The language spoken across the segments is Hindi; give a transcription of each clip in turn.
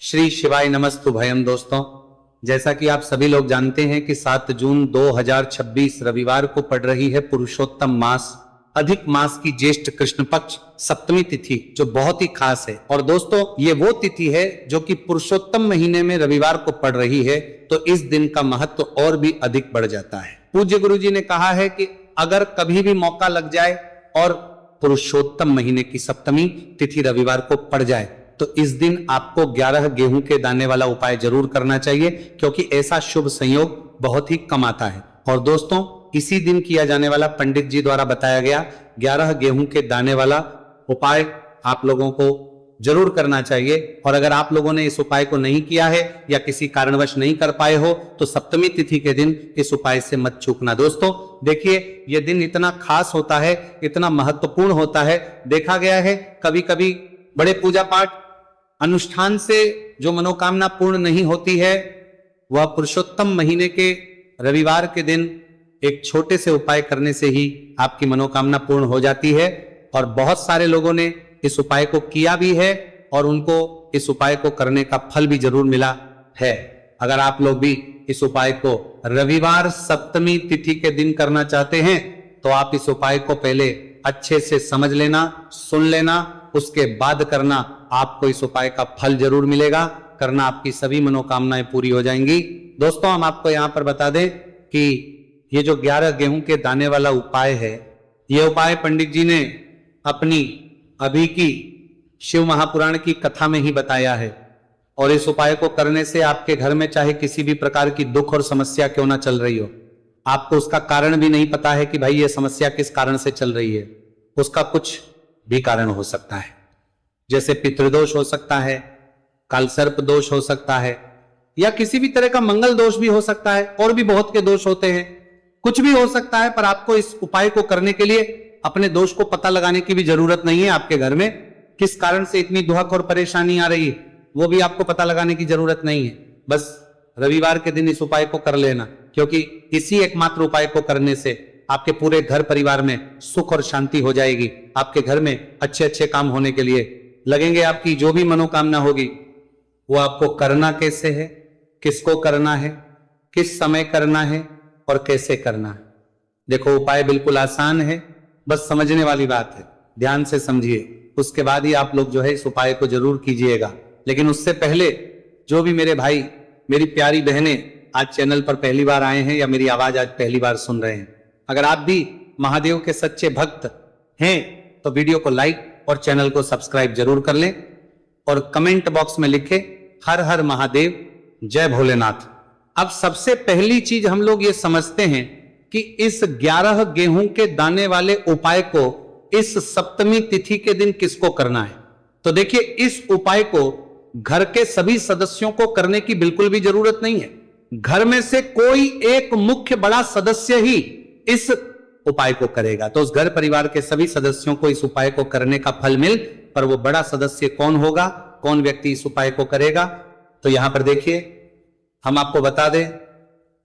श्री शिवाय नमस्तुभयम। दोस्तों, जैसा कि आप सभी लोग जानते हैं कि 7 जून 2026 रविवार को पड़ रही है पुरुषोत्तम मास अधिक मास की ज्येष्ठ कृष्ण पक्ष सप्तमी तिथि, जो बहुत ही खास है। और दोस्तों, ये वो तिथि है जो कि पुरुषोत्तम महीने में रविवार को पड़ रही है, तो इस दिन का महत्व और भी अधिक बढ़ जाता है। पूज्य गुरु जी ने कहा है कि अगर कभी भी मौका लग जाए और पुरुषोत्तम महीने की सप्तमी तिथि रविवार को पड़ जाए, तो इस दिन आपको 11 गेहूं के दाने वाला उपाय जरूर करना चाहिए, क्योंकि ऐसा शुभ संयोग बहुत ही कम आता है। और दोस्तों, इसी दिन किया जाने वाला पंडित जी द्वारा बताया गया 11 गेहूं के दाने वाला उपाय आप लोगों को जरूर करना चाहिए। और अगर आप लोगों ने इस उपाय को नहीं किया है या किसी कारणवश नहीं कर पाए हो, तो सप्तमी तिथि के दिन इस उपाय से मत चूकना। दोस्तों देखिए, यह दिन इतना खास होता है, इतना महत्वपूर्ण होता है। देखा गया है कभी कभी बड़े पूजा पाठ अनुष्ठान से जो मनोकामना पूर्ण नहीं होती है, वह पुरुषोत्तम महीने के रविवार के दिन एक छोटे से उपाय करने से ही आपकी मनोकामना पूर्ण हो जाती है। और बहुत सारे लोगों ने इस उपाय को किया भी है और उनको इस उपाय को करने का फल भी जरूर मिला है। अगर आप लोग भी इस उपाय को रविवार सप्तमी तिथि के दिन करना चाहते हैं, तो आप इस उपाय को पहले अच्छे से समझ लेना, सुन लेना, उसके बाद करना। आपको इस उपाय का फल जरूर मिलेगा, करना आपकी सभी मनोकामनाएं पूरी हो जाएंगी। दोस्तों, हम आपको यहां पर बता दें कि ये जो 11 गेहूं के दाने वाला उपाय है, यह उपाय पंडित जी ने अपनी अभी की शिव महापुराण की कथा में ही बताया है। और इस उपाय को करने से आपके घर में चाहे किसी भी प्रकार की दुख और समस्या क्यों ना चल रही हो, आपको उसका कारण भी नहीं पता है कि भाई ये समस्या किस कारण से चल रही है, उसका कुछ भी कारण हो सकता है। जैसे पितृदोष हो सकता है, कालसर्प दोष हो सकता है, या किसी भी तरह का मंगल दोष भी हो सकता है, और भी बहुत के दोष होते हैं। कुछ भी हो सकता है, पर आपको इस उपाय को करने के लिए अपने दोष को पता लगाने की भी जरूरत नहीं है। आपके घर में किस कारण से इतनी दुख और परेशानी आ रही है, वो भी आपको पता लगाने की जरूरत नहीं है। बस रविवार के दिन इस उपाय को कर लेना, क्योंकि इसी एकमात्र उपाय को करने से आपके पूरे घर परिवार में सुख और शांति हो जाएगी। आपके घर में अच्छे अच्छे काम होने के लिए लगेंगे। आपकी जो भी मनोकामना होगी वो आपको करना कैसे है, किसको करना है, किस समय करना है और कैसे करना है। देखो, उपाय बिल्कुल आसान है, बस समझने वाली बात है। ध्यान से समझिए, उसके बाद ही आप लोग जो है इस उपाय को जरूर कीजिएगा। लेकिन उससे पहले जो भी मेरे भाई, मेरी प्यारी बहनें आज चैनल पर पहली बार आए हैं या मेरी आवाज आज पहली बार सुन रहे हैं, अगर आप भी महादेव के सच्चे भक्त हैं तो वीडियो को लाइक और चैनल को सब्सक्राइब जरूर कर लें। और कमेंट बॉक्स में लिखे हर हर महादेव, जय भोलेनाथ। अब सबसे पहली चीज हम लोग ये समझते हैं कि इस 11 गेहूं के दाने वाले उपाय को इस सप्तमी तिथि के दिन किसको करना है। तो देखिए, इस उपाय को घर के सभी सदस्यों को करने की बिल्कुल भी जरूरत नहीं है। घर में से कोई एक मुख्य बड़ा सदस्य ही इस उपाय को करेगा, तो उस घर परिवार के सभी सदस्यों को इस उपाय को करने का फल मिल। पर वो बड़ा सदस्य कौन होगा, कौन व्यक्ति इस उपाय को करेगा, तो यहां पर देखिए हम आपको बता दें,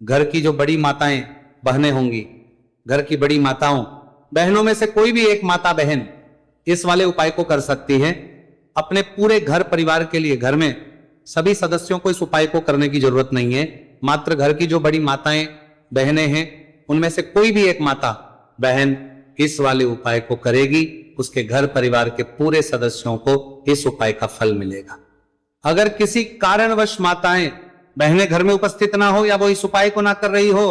घर की जो बड़ी माताएं बहनें होंगी, घर की बड़ी माताओं बहनों में से कोई भी एक माता बहन इस वाले उपाय को कर सकती है। अपने पूरे घर परिवार के लिए घर में सभी सदस्यों को इस उपाय को करने की जरूरत नहीं है। मात्र घर की जो बड़ी माताएं बहनें हैं, उनमें से कोई भी एक माता बहन इस वाले उपाय को करेगी, उसके घर परिवार के पूरे सदस्यों को इस उपाय का फल मिलेगा। अगर किसी कारणवश माताएं बहनें घर में उपस्थित ना हो या वो इस उपाय को ना कर रही हो,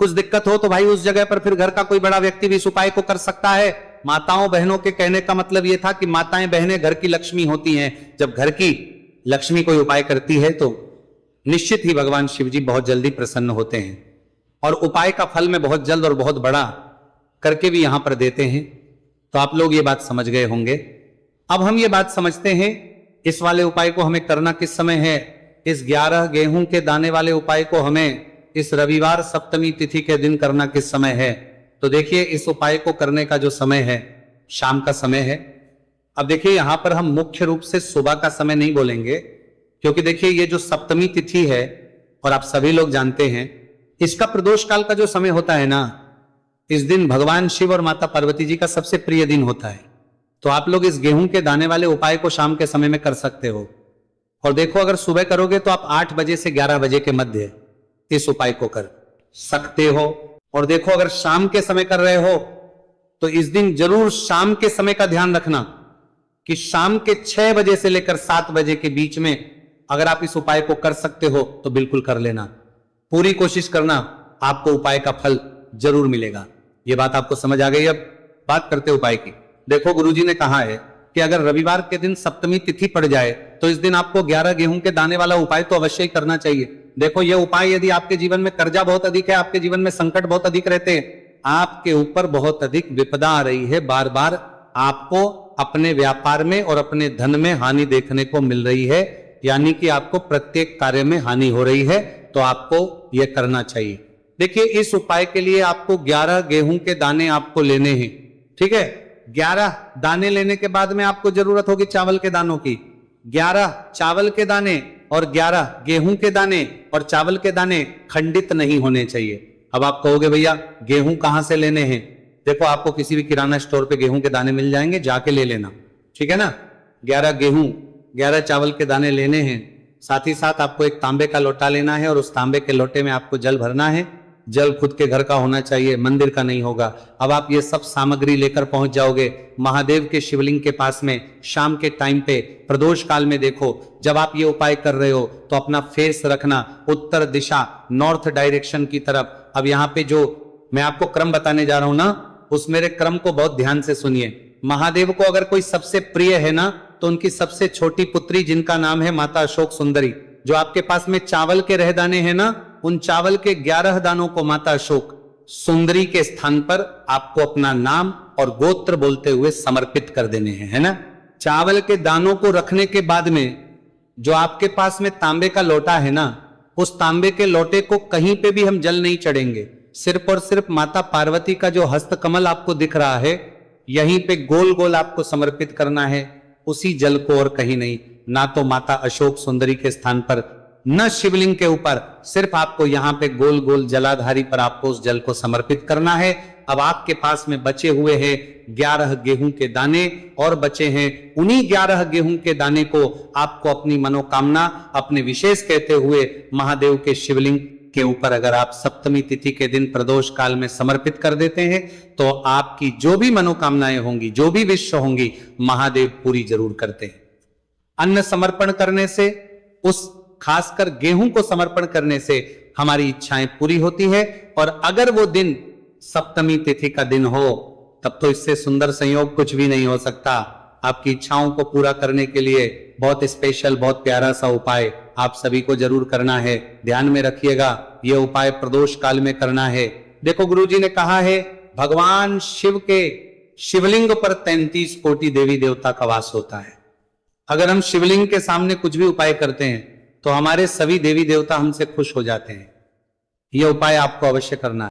कुछ दिक्कत हो, तो भाई उस जगह पर फिर घर का कोई बड़ा व्यक्ति भी इस उपाय को कर सकता है। माताओं बहनों के कहने का मतलब यह था कि माताएं बहनें घर की लक्ष्मी होती हैं। जब घर की लक्ष्मी कोई उपाय करती है तो निश्चित ही भगवान शिव जी बहुत जल्दी प्रसन्न होते हैं और उपाय का फल में बहुत जल्द और बहुत बड़ा करके भी यहां पर देते हैं। तो आप लोग ये बात समझ गए होंगे। अब हम ये बात समझते हैं इस वाले उपाय को हमें करना किस समय है। इस 11 गेहूं के दाने वाले उपाय को हमें इस रविवार सप्तमी तिथि के दिन करना किस समय है। तो देखिए, इस उपाय को करने का जो समय है शाम का समय है। अब देखिए, यहां पर हम मुख्य रूप से सुबह का समय नहीं बोलेंगे, क्योंकि देखिए ये जो सप्तमी तिथि है और आप सभी लोग जानते हैं इसका प्रदोष काल का जो समय होता है ना, इस दिन भगवान शिव और माता पार्वती जी का सबसे प्रिय दिन होता है। तो आप लोग इस गेहूं के दाने वाले उपाय को शाम के समय में कर सकते हो। और देखो अगर सुबह करोगे तो आप 8 बजे से 11 बजे के मध्य इस उपाय को कर सकते हो। और देखो अगर शाम के समय कर रहे हो तो इस दिन जरूर शाम के समय का ध्यान रखना कि शाम के 6 बजे से लेकर 7 बजे के बीच में अगर आप इस उपाय को कर सकते हो तो बिल्कुल कर लेना। पूरी कोशिश करना, आपको उपाय का फल जरूर मिलेगा। यह बात आपको समझ आ गई। अब बात करते उपाय की। देखो गुरुजी ने कहा है कि अगर रविवार के दिन सप्तमी तिथि पड़ जाए तो इस दिन आपको 11 गेहूं के दाने वाला उपाय तो अवश्य ही करना चाहिए। देखो यह उपाय यदि आपके जीवन में कर्जा बहुत अधिक है, आपके जीवन में संकट बहुत अधिक रहते हैं, आपके ऊपर बहुत अधिक विपदा आ रही है, बार बार आपको अपने व्यापार में और अपने धन में हानि देखने को मिल रही है, यानी कि आपको प्रत्येक कार्य में हानि हो रही है, तो आपको यह करना चाहिए। देखिए इस उपाय के लिए आपको 11 गेहूं के दाने आपको लेने हैं। ठीक है, 11 दाने लेने के बाद में आपको जरूरत होगी चावल के दानों की। 11 चावल के दाने और 11 गेहूं के दाने, और चावल के दाने खंडित नहीं होने चाहिए। अब आप कहोगे भैया गेहूं कहां से लेने हैं? देखो आपको किसी भी किराना स्टोर पे गेहूं के दाने मिल जाएंगे, जाके ले लेना। ठीक है ना, 11 गेहूं 11 चावल के दाने लेने हैं। साथ ही साथ आपको एक तांबे का लोटा लेना है और उस तांबे के लोटे में आपको जल भरना है। जल खुद के घर का होना चाहिए, मंदिर का नहीं होगा। अब आप ये सब सामग्री लेकर पहुंच जाओगे महादेव के शिवलिंग के पास में। शाम के टाइम पे प्रदोष काल में देखो, जब आप ये उपाय कर रहे हो तो अपना फेस रखना उत्तर दिशा, नॉर्थ डायरेक्शन की तरफ। अब यहाँ पे जो मैं आपको क्रम बताने जा रहा हूं ना, उस मेरे क्रम को बहुत ध्यान से सुनिए। महादेव को अगर कोई सबसे प्रिय है ना, तो उनकी सबसे छोटी पुत्री जिनका नाम है माता अशोक सुंदरी, जो आपके पास में चावल के रह दाने हैं ना, उन चावल के 11 दानों को माता अशोक सुंदरी के स्थान पर आपको अपना नाम और गोत्र बोलते हुए समर्पित कर देने हैं, है ना। चावल के दानों को रखने के बाद में जो आपके पास में तांबे का लोटा है ना, उस तांबे के लोटे को कहीं पे भी हम जल नहीं चढ़ेंगे। सिर्फ और सिर्फ माता पार्वती का जो हस्त कमल आपको दिख रहा है, यहीं पे गोल गोल आपको समर्पित करना है, उसी जल को, और कहीं नहीं। ना तो माता अशोक सुंदरी के स्थान पर, न शिवलिंग के ऊपर, सिर्फ आपको यहाँ पे गोल गोल जलाधारी पर आपको उस जल को समर्पित करना है। अब आपके पास में बचे हुए हैं 11 गेहूं के दाने, और बचे हैं उन्हीं 11 गेहूं के दाने को आपको अपनी मनोकामना, अपने विशेष कहते हुए महादेव के शिवलिंग के ऊपर अगर आप सप्तमी तिथि के दिन प्रदोष काल में समर्पित कर देते हैं तो आपकी जो भी मनोकामनाएं होंगी, जो भी विश होंगी, महादेव पूरी जरूर करते हैं। अन्न समर्पण करने से, उस खासकर गेहूं को समर्पण करने से हमारी इच्छाएं पूरी होती है। और अगर वो दिन सप्तमी तिथि का दिन हो, तब तो इससे सुंदर संयोग कुछ भी नहीं हो सकता। आपकी इच्छाओं को पूरा करने के लिए बहुत स्पेशल, बहुत प्यारा सा उपाय आप सभी को जरूर करना है। ध्यान में रखिएगा, यह उपाय प्रदोष काल में करना है। देखो गुरुजी ने कहा है भगवान शिव के शिवलिंग पर 33 कोटि देवी देवता का वास होता है। अगर हम शिवलिंग के सामने कुछ भी उपाय करते हैं तो हमारे सभी देवी देवता हमसे खुश हो जाते हैं। यह उपाय आपको अवश्य करना है।